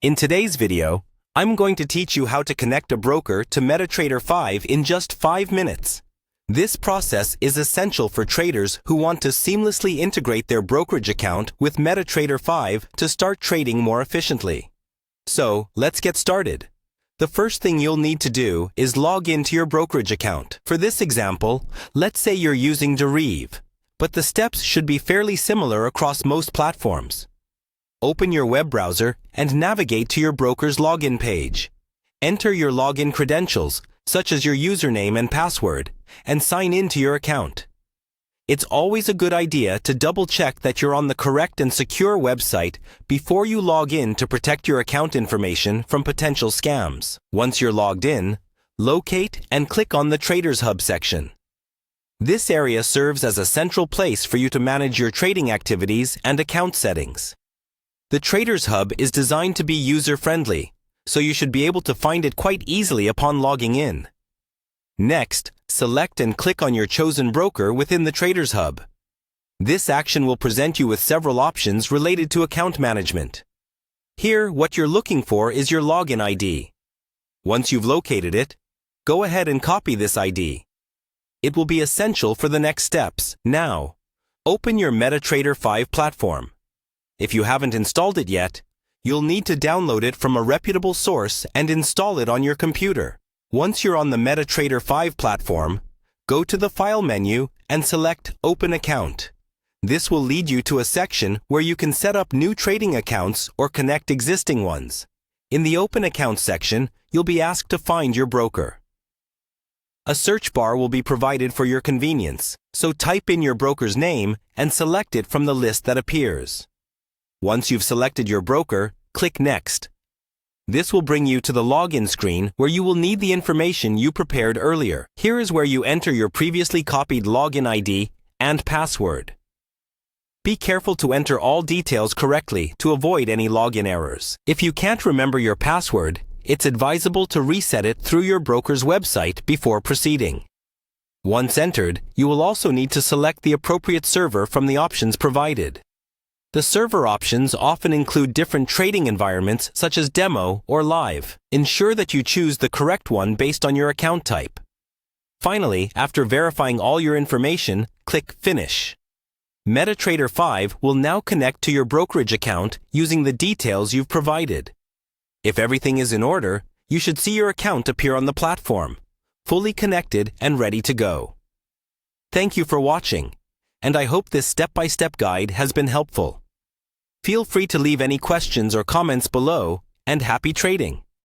In today's video, I'm going to teach you how to connect a broker to MetaTrader 5 in just 5 minutes. This process is essential for traders who want to seamlessly integrate their brokerage account with MetaTrader 5 to start trading more efficiently. So, let's get started. The first thing you'll need to do is log into your brokerage account. For this example, let's say you're using Deriv, but the steps should be fairly similar across most platforms. Open your web browser and navigate to your broker's login page. Enter your login credentials, such as your username and password, and sign in to your account. It's always a good idea to double-check that you're on the correct and secure website before you log in to protect your account information from potential scams. Once you're logged in, locate and click on the Traders Hub section. This area serves as a central place for you to manage your trading activities and account settings. The Traders Hub is designed to be user-friendly, so you should be able to find it quite easily upon logging in. Next, select and click on your chosen broker within the Traders Hub. This action will present you with several options related to account management. Here, what you're looking for is your login ID. Once you've located it, go ahead and copy this ID. It will be essential for the next steps. Now, open your MetaTrader 5 platform. If you haven't installed it yet, you'll need to download it from a reputable source and install it on your computer. Once you're on the MetaTrader 5 platform, go to the File menu and select Open Account. This will lead you to a section where you can set up new trading accounts or connect existing ones. In the Open Account section, you'll be asked to find your broker. A search bar will be provided for your convenience, so type in your broker's name and select it from the list that appears. Once you've selected your broker, click Next. This will bring you to the login screen where you will need the information you prepared earlier. Here is where you enter your previously copied login ID and password. Be careful to enter all details correctly to avoid any login errors. If you can't remember your password, it's advisable to reset it through your broker's website before proceeding. Once entered, you will also need to select the appropriate server from the options provided. The server options often include different trading environments such as demo or live. Ensure that you choose the correct one based on your account type. Finally, after verifying all your information, click Finish. MetaTrader 5 will now connect to your brokerage account using the details you've provided. If everything is in order, you should see your account appear on the platform, fully connected and ready to go. Thank you for watching, and I hope this step-by-step guide has been helpful. Feel free to leave any questions or comments below, and happy trading!